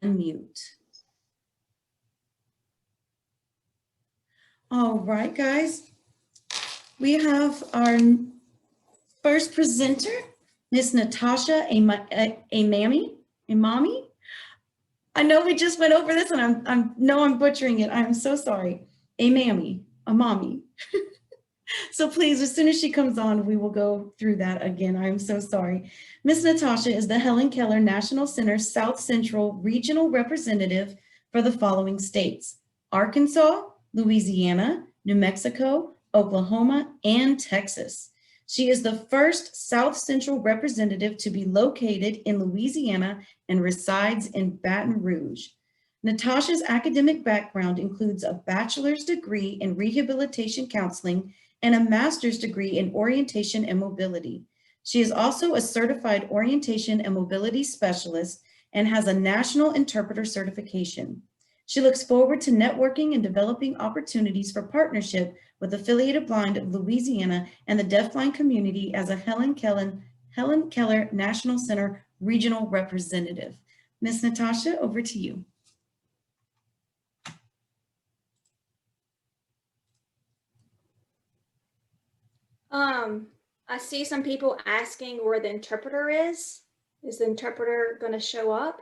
unmute. All right, guys. We have our first presenter, Miss Natasha Aymami. I know we just went over this, and I'm butchering it. I'm so sorry. Aymami. So please, as soon as she comes on, we will go through that again. I'm so sorry. Ms. Natasha is the Helen Keller National Center South Central Regional Representative for the following states: Arkansas, Louisiana, New Mexico, Oklahoma, and Texas. She is the first South Central representative to be located in Louisiana and resides in Baton Rouge. Natasha's academic background includes a bachelor's degree in rehabilitation counseling and a master's degree in orientation and mobility. She is also a certified orientation and mobility specialist and has a national interpreter certification. She looks forward to networking and developing opportunities for partnership with Affiliated Blind of Louisiana and the deafblind community as a Helen Keller National Center regional representative. Ms. Natasha, over to you. I see some people asking where the interpreter is. Is the interpreter going to show up?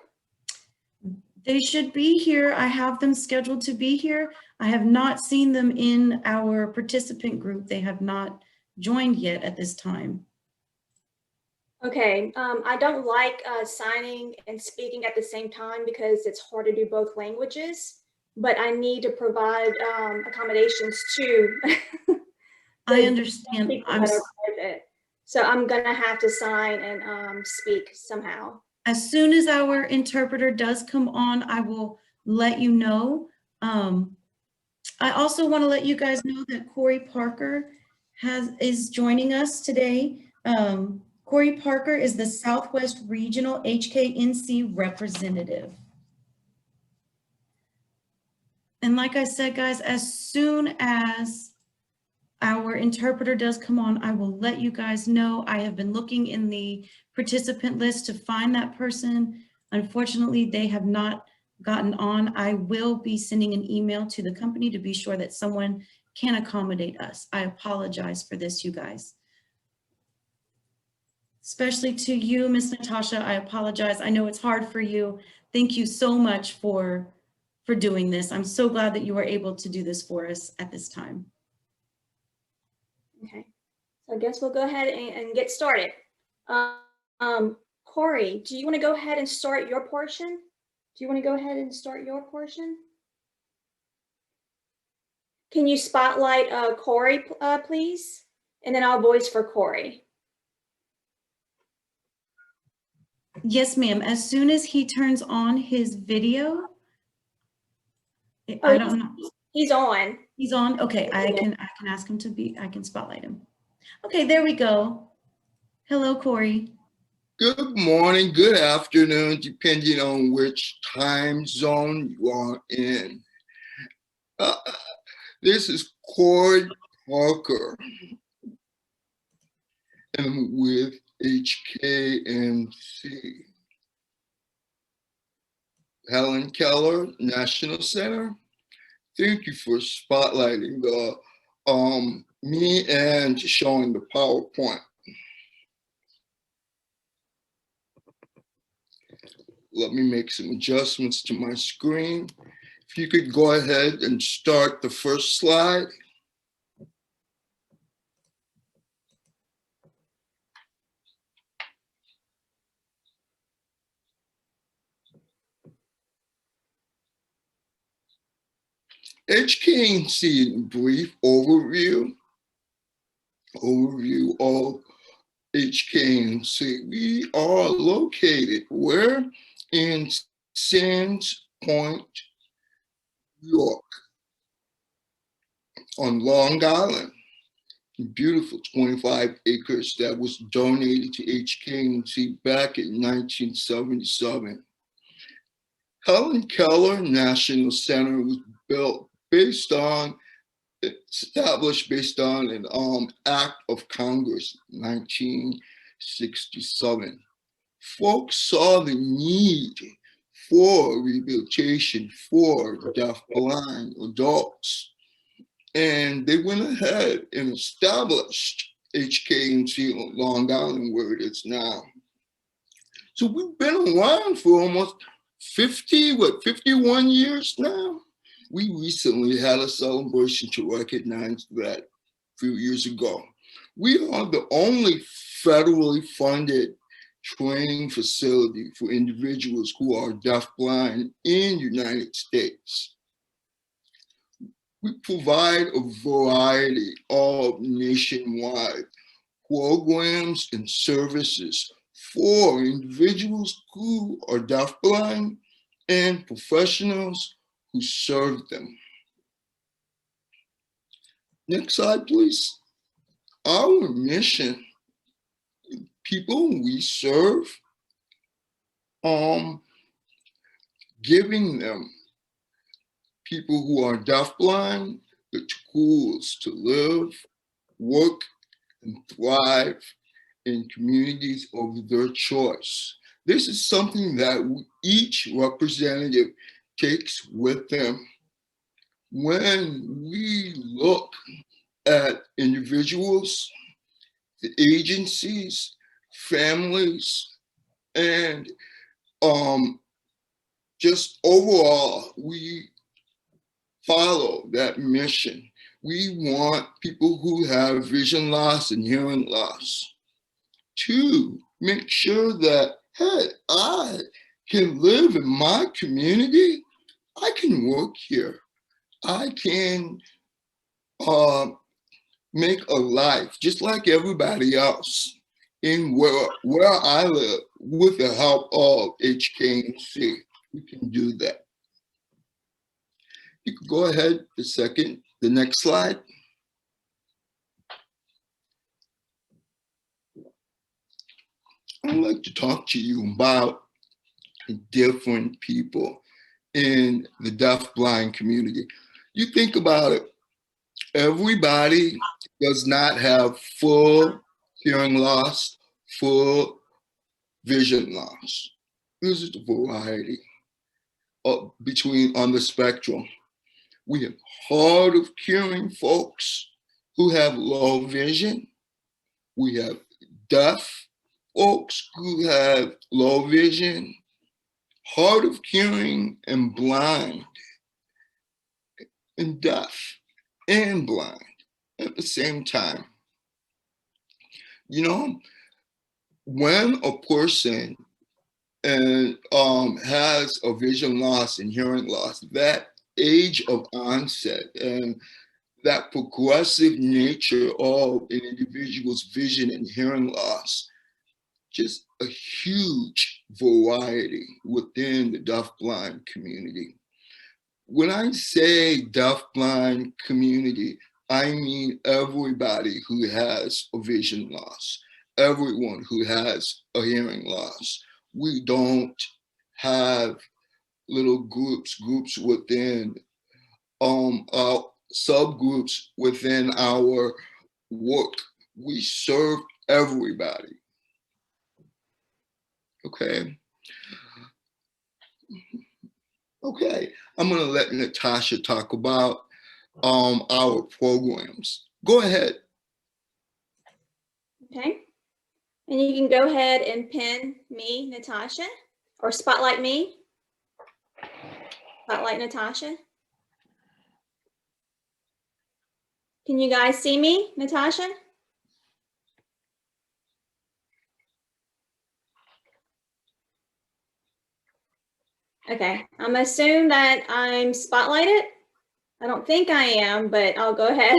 They should be here. I have them scheduled to be here. I have not seen them in our participant group. They have not joined yet at this time. Okay, I don't like signing and speaking at the same time because it's hard to do both languages, but I need to provide accommodations too. I understand. So I'm gonna have to sign and speak somehow. As soon as our interpreter does come on, I will let you know. I also want to let you guys know that Cory Parker is joining us today. Cory Parker is the Southwest Regional Hknc representative. And like I said, guys, as soon as our interpreter does come on, I will let you guys know. I have been looking in the participant list to find that person. Unfortunately, they have not gotten on. I will be sending an email to the company to be sure that someone can accommodate us. I apologize for this, you guys. Especially to you, Ms. Natasha, I apologize. I know it's hard for you. Thank you so much for doing this. I'm so glad that you were able to do this for us at this time. Okay, so I guess we'll go ahead and get started. Cory, do you want to go ahead and start your portion? Do you want to go ahead and start your portion? Can you spotlight Cory, please? And then I'll voice for Cory. Yes, ma'am. As soon as he turns on his video, I don't know. He's on. He's on. Okay, I can ask him to be. I can spotlight him. Okay, there we go. Hello, Cory. Good morning, good afternoon, depending on which time zone you are in. This is Cory Parker, and I'm with Hknc. Helen Keller National Center. Thank you for spotlighting me and showing the PowerPoint. Let me make some adjustments to my screen. If you could go ahead and start the first slide. Hknc brief overview of Hknc. We are located where? In Sands Point, New York, on Long Island. Beautiful 25 acres that was donated to Hknc back in 1977. Helen Keller National Center was established based on an act of Congress, 1967. Folks saw the need for rehabilitation for deaf-blind adults. And they went ahead and established Hknc on Long Island, where it is now. So we've been around for almost 51 years now. We recently had a celebration to recognize that a few years ago. We are the only federally funded training facility for individuals who are deaf-blind in the United States. We provide a variety of nationwide programs and services for individuals who are deaf-blind and professionals who serve them. Next slide, please. Our mission, people we serve, giving them, people who are deaf-blind, the tools to live, work, and thrive in communities of their choice. This is something that each representative takes with them. When we look at individuals, the agencies, families, and just overall, we follow that mission. We want people who have vision loss and hearing loss to make sure that, hey, I can live in my community. I can work here. I can make a life just like everybody else in where I live with the help of Hknc. We can do that. You can go ahead the next slide. I'd like to talk to you about different people in the deaf-blind community. You think about it, everybody does not have full hearing loss, full vision loss. This is the variety on the spectrum. We have hard of hearing folks who have low vision. We have deaf folks who have low vision, hard of hearing and blind, and deaf and blind at the same time. You know, when a person has a vision loss and hearing loss, that age of onset and that progressive nature of an individual's vision and hearing loss, just a huge variety within the deaf-blind community. When I say deaf-blind community, I mean everybody who has a vision loss, everyone who has a hearing loss. We don't have little groups within, subgroups within our work. We serve everybody. Okay. Okay, I'm gonna let Natasha talk about our programs. Go ahead. Okay. And you can go ahead and pin me, Natasha, or spotlight me. Spotlight Natasha. Can you guys see me, Natasha? Okay, I'm gonna assume that I'm spotlighted. I don't think I am, but I'll go ahead.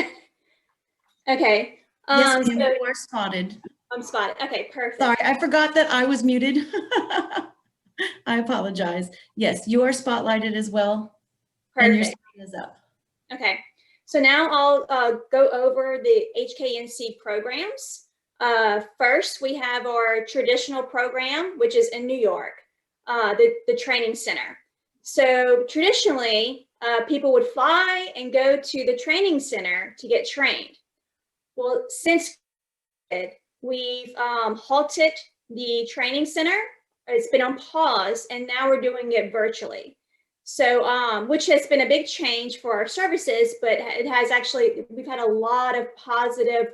Okay. Yes, ma'am, you are spotted. I'm spotted. Okay, perfect. Sorry, I forgot that I was muted. I apologize. Yes, you are spotlighted as well. Perfect. And your screen is up. Okay, so now I'll go over the Hknc programs. First, we have our traditional program, which is in New York, the training center. So traditionally, people would fly and go to the training center to get trained. Well, since we've halted the training center it's been on pause, and now we're doing it virtually. So, which has been a big change for our services, but it has actually, we've had a lot of positive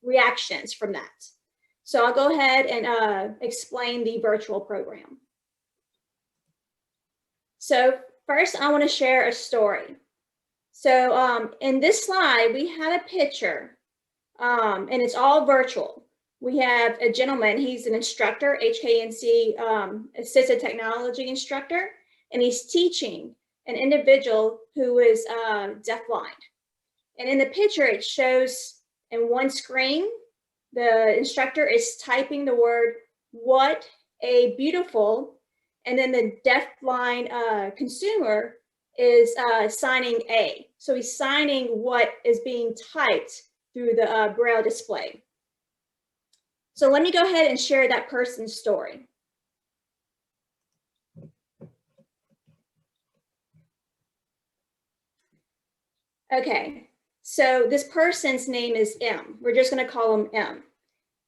reactions from that. So I'll go ahead and explain the virtual program. So first, I want to share a story. So in this slide, we have a picture, and it's all virtual. We have a gentleman, he's an instructor, Hknc assisted technology instructor, and he's teaching an individual who is deafblind. And in the picture, it shows in one screen, the instructor is typing the word, "What a beautiful," and then the deafblind consumer is signing A. So he's signing what is being typed through the Braille display. So let me go ahead and share that person's story. Okay, so this person's name is M. We're just going to call him M.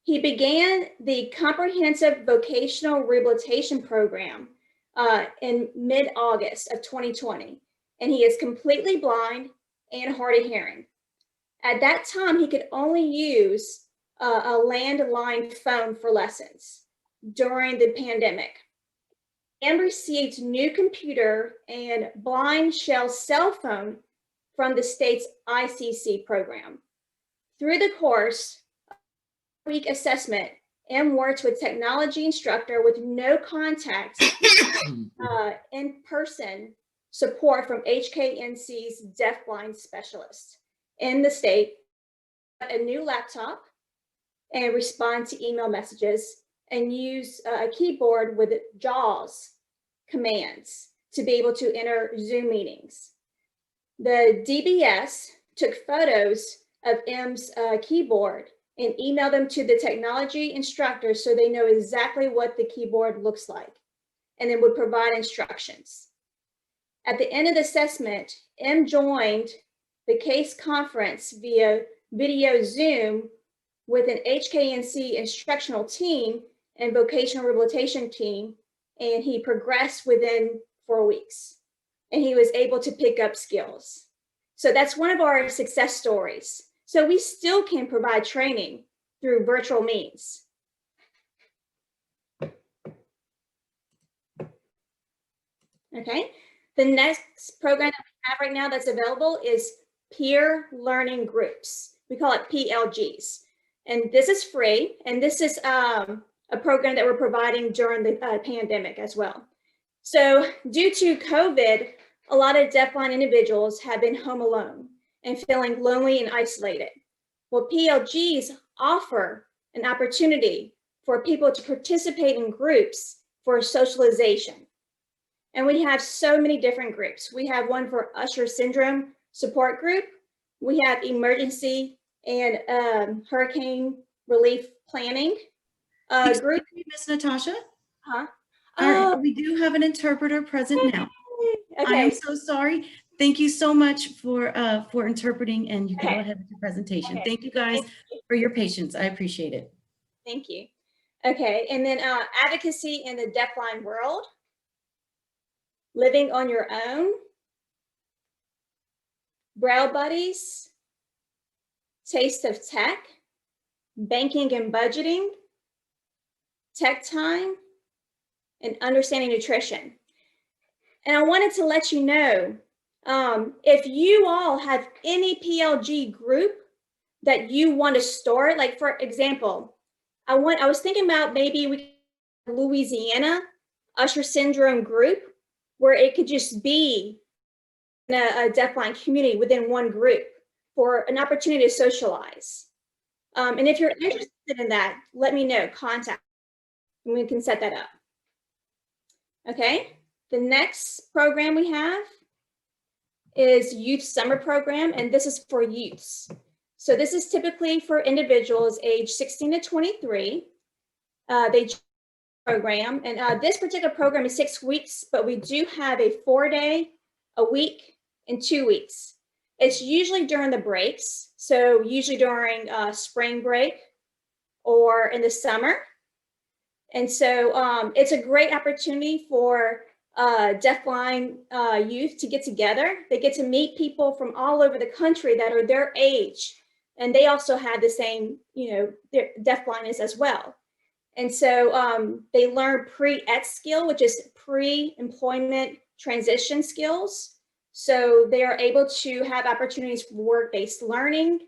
He began the Comprehensive Vocational Rehabilitation Program in mid-August of 2020, and he is completely blind and hard of hearing. At that time, he could only use a landline phone for lessons during the pandemic. M received new computer and blind shell cell phone from the state's Hknc program. Through the course, week assessment, M worked with technology instructor with no contact in-person support from Hknc's deafblind specialist in the state, a new laptop, and respond to email messages, and use a keyboard with JAWS commands to be able to enter Zoom meetings. The DBS took photos of M's keyboard and emailed them to the technology instructor so they know exactly what the keyboard looks like, and then would provide instructions. At the end of the assessment, M joined the case conference via video Zoom with an Hknc instructional team and vocational rehabilitation team, and he progressed within 4 weeks, and he was able to pick up skills. So that's one of our success stories. So we still can provide training through virtual means. Okay, the next program that we have right now that's available is peer learning groups. We call it PLGs. And this is free, and this is a program that we're providing during the pandemic as well. So due to COVID, a lot of deafblind individuals have been home alone and feeling lonely and isolated. Well, PLGs offer an opportunity for people to participate in groups for socialization. And we have so many different groups. We have one for Usher syndrome support group. We have emergency and hurricane relief planning group. Ms. Natasha? Huh? We do have an interpreter present now. Okay. I am so sorry. Thank you so much for interpreting, and you can go ahead with your presentation. Okay. Thank you guys for your patience. I appreciate it. Thank you. Okay, and then advocacy in the deafblind world, living on your own, Braille buddies, taste of tech, banking and budgeting, tech time, and understanding nutrition. And I wanted to let you know, if you all have any PLG group that you want to start, like for example, I was thinking about maybe we Louisiana Usher syndrome group, where it could just be a deafblind community within one group for an opportunity to socialize. And if you're interested in that, let me know, contact, and we can set that up. Okay, the next program we have is Youth Summer Program, and this is for youths. So this is typically for individuals age 16 to 23. They program, and this particular program is 6 weeks, but we do have a 4-day, a week, and 2 weeks. It's usually during the breaks, so usually during spring break or in the summer. And so it's a great opportunity for deafblind youth to get together. They get to meet people from all over the country that are their age, and they also have the same, their deafblindness as well. And so they learn pre-ET skill, which is pre-employment transition skills. So they are able to have opportunities for work-based learning.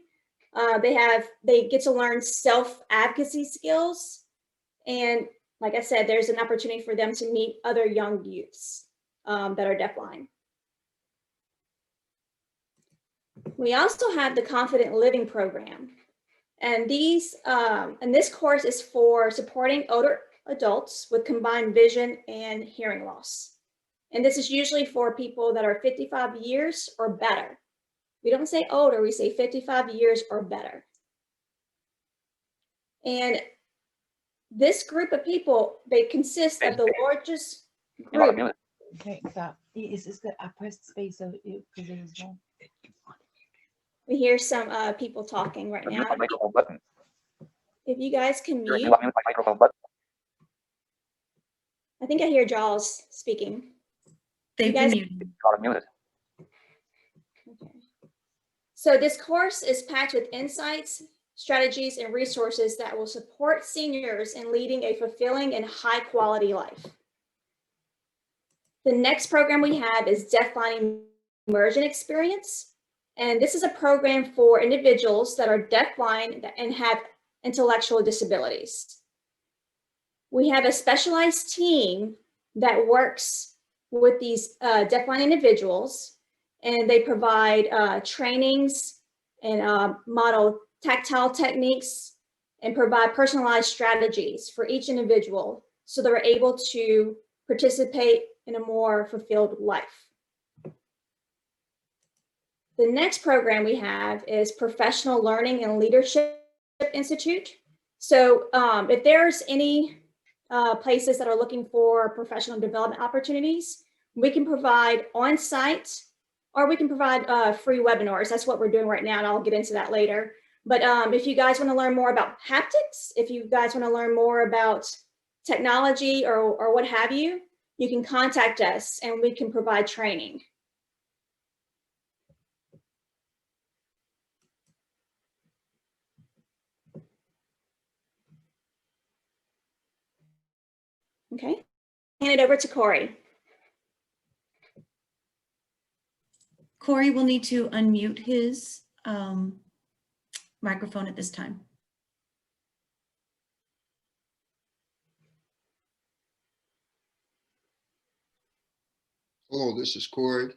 They get to learn self-advocacy skills. And like I said, there's an opportunity for them to meet other young youths that are deafblind. We also have the Confident Living program. And this course is for supporting older adults with combined vision and hearing loss. And this is usually for people that are 55 years or better. We don't say older, we say 55 years or better. And this group of people, they consist of the largest group. Okay, stop. Is the I pressed space so it because it was wrong. We hear some people talking right now. If you guys can mute. I think I hear Jaws speaking. They've been muted. Okay. So this course is packed with insights, strategies, and resources that will support seniors in leading a fulfilling and high quality life. The next program we have is Deafblind Immersion Experience. And this is a program for individuals that are deafblind and have intellectual disabilities. We have a specialized team that works with these deafblind individuals, and they provide trainings and model tactile techniques and provide personalized strategies for each individual so they're able to participate in a more fulfilled life. The next program we have is Professional Learning and Leadership Institute. So if there's any places that are looking for professional development opportunities, we can provide on-site or we can provide free webinars. That's what we're doing right now, and I'll get into that later. But if you guys want to learn more about haptics, if you guys want to learn more about technology or what have you, you can contact us and we can provide training. Okay, hand it over to Cory. Cory will need to unmute his microphone at this time. Hello, this is Cory.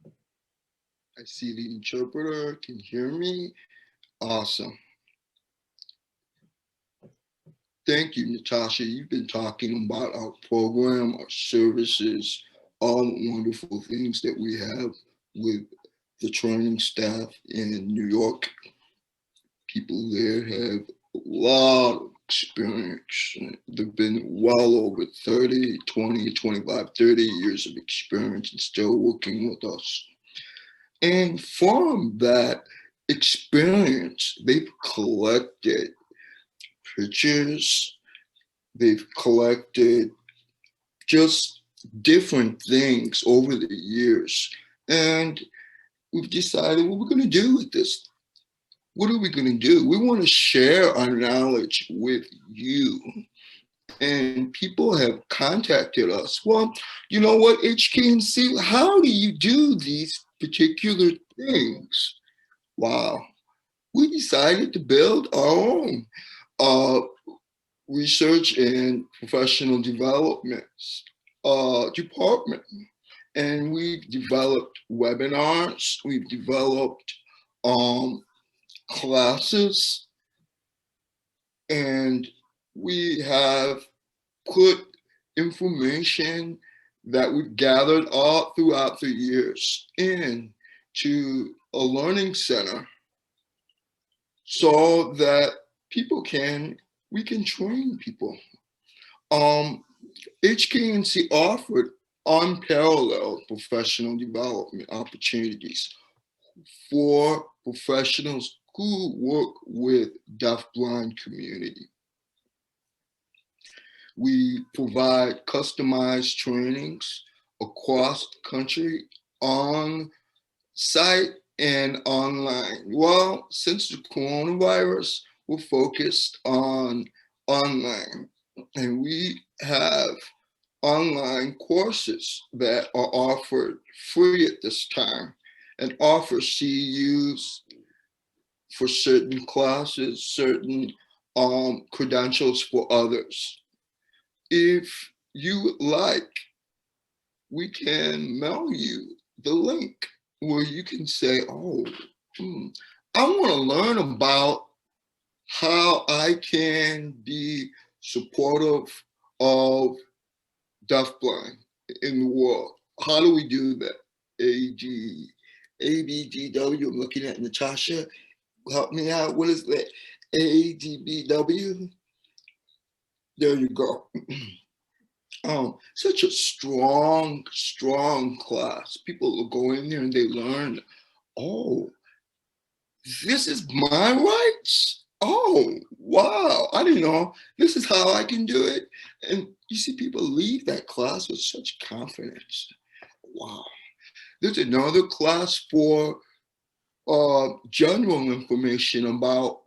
I see the interpreter can hear me. Awesome. Thank you, Natasha. You've been talking about our program, our services, all the wonderful things that we have with the training staff in New York. People there have a lot of experience. They've been well over 30, 20, 25, 30 years of experience and still working with us. And from that experience, they've collected pictures, they've collected just different things over the years. And we've decided what we're going to do with this. What are we going to do? We want to share our knowledge with you. And people have contacted us. Well, you know what, Hknc, how do you do these particular things? Wow. We decided to build our own research and professional development department. And we've developed webinars, we've developed classes, and we have put information that we've gathered all throughout the years into a learning center so that we can train people. Hknc offered unparalleled professional development opportunities for professionals who work with deafblind community. We provide customized trainings across the country on site and online. Well, since the coronavirus, we're focused on online, and we have online courses that are offered free at this time and offer CEUs for certain classes, certain credentials for others. If you would like, we can mail you the link where you can say, oh, I want to learn about how I can be supportive of deafblind in the world. How do we do that? ABDW, I'm looking at Natasha. Help me out. What is that? ADBW? There you go. Such a strong class. People will go in there and they learn, oh, this is my rights. Oh, wow. I didn't know this is how I can do it. And you see people leave that class with such confidence. Wow. There's another class for general information about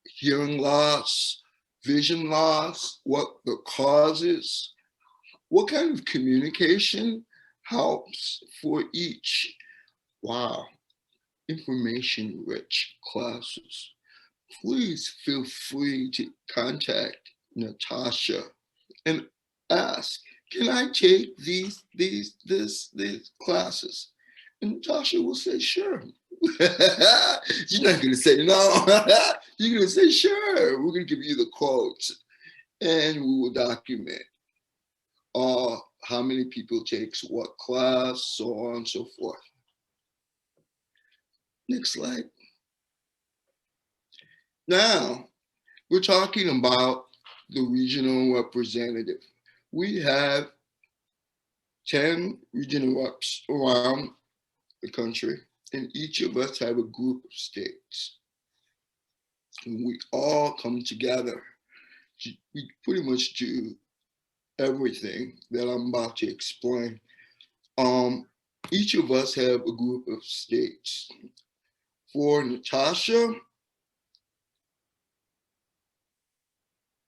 hearing loss, vision loss, what the cause is, what kind of communication helps for each. Wow, information-rich classes. Please feel free to contact Natasha and ask, can I take these classes? And Natasha will say, sure. She's not going to say no. You're going to say, sure. We're going to give you the codes and we will document how many people takes what class, so on and so forth. Next slide. Now, we're talking about the regional representative. We have 10 regional reps around the country, and each of us have a group of states. And we all come together. We pretty much do everything that I'm about to explain. Each of us have a group of states. For Natasha,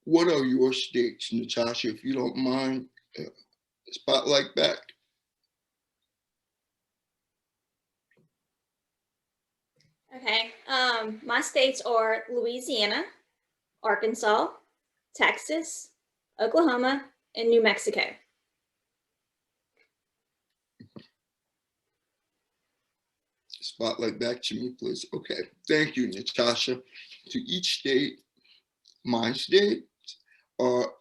what are your states, Natasha, if you don't mind? Spotlight back. Okay, my states are Louisiana, Arkansas, Texas, Oklahoma, and New Mexico. Spotlight back to me, please. Okay, thank you, Natasha. To each state, my state are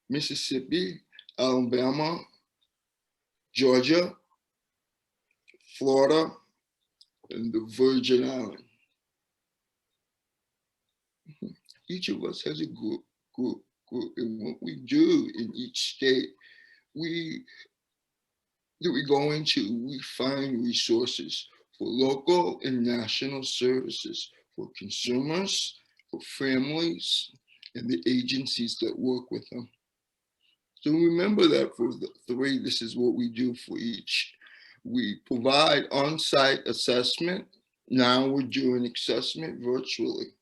Mississippi, Alabama, Georgia, Florida, and the Virgin Islands. Each of us has a group. And what we do in each state, we find resources for local and national services for consumers, for families, and the agencies that work with them. So remember that for the three, this is what we do for each. We provide on-site assessment. Now we're doing assessment virtually.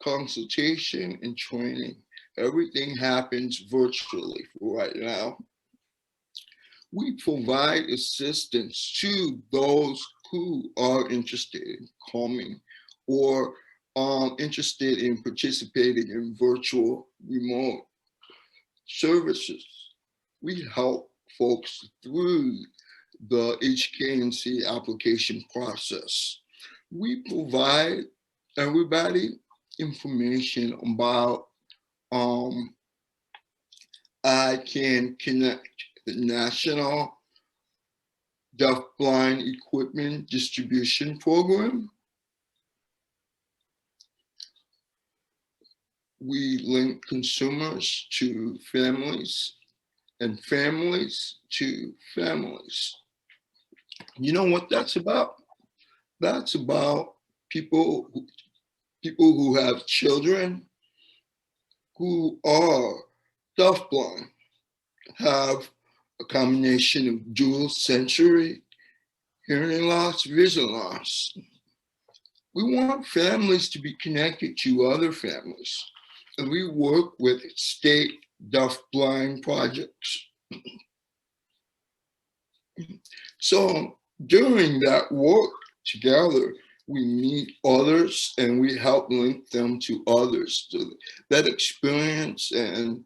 Consultation and training. Everything happens virtually right now. We provide assistance to those who are interested in coming or interested in participating in virtual remote services. We help folks through the Hknc application process. We provide everybody information about Hknc, the National Deafblind Equipment Distribution Program. We link consumers to families and families to families. You know what that's about? That's about people who have children who are deafblind have a combination of dual sensory hearing loss, vision loss. We want families to be connected to other families, and we work with state deafblind projects. So during that work together, we meet others and we help link them to others. So that experience and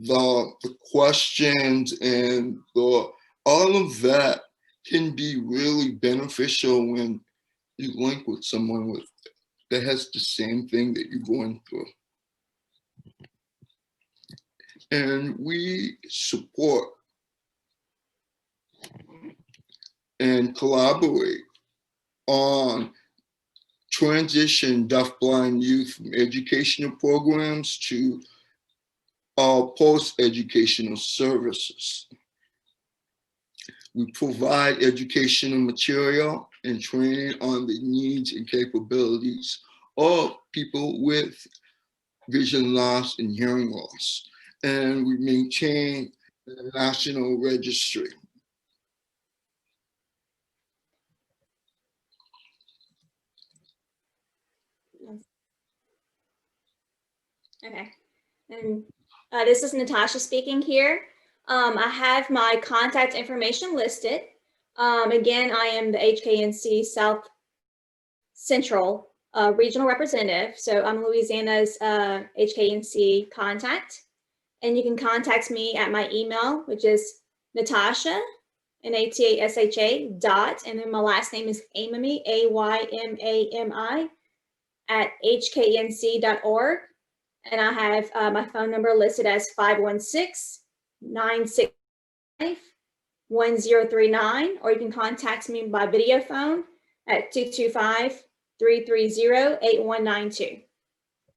the questions and all of that can be really beneficial when you link with someone that has the same thing that you're going through. And we support and collaborate on transition deafblind youth from educational programs to post-educational services. We provide educational material and training on the needs and capabilities of people with vision loss and hearing loss. And we maintain the national registry. Okay, and this is Natasha speaking here. I have my contact information listed. Again, I am the Hknc South Central regional representative. So I'm Louisiana's Hknc contact. And you can contact me at my email, which is Natasha, Natasha dot, and then my last name is Aymami, Aymami, at hknc.org. And I have my phone number listed as 516-965-1039, or you can contact me by video phone at 225-330-8192.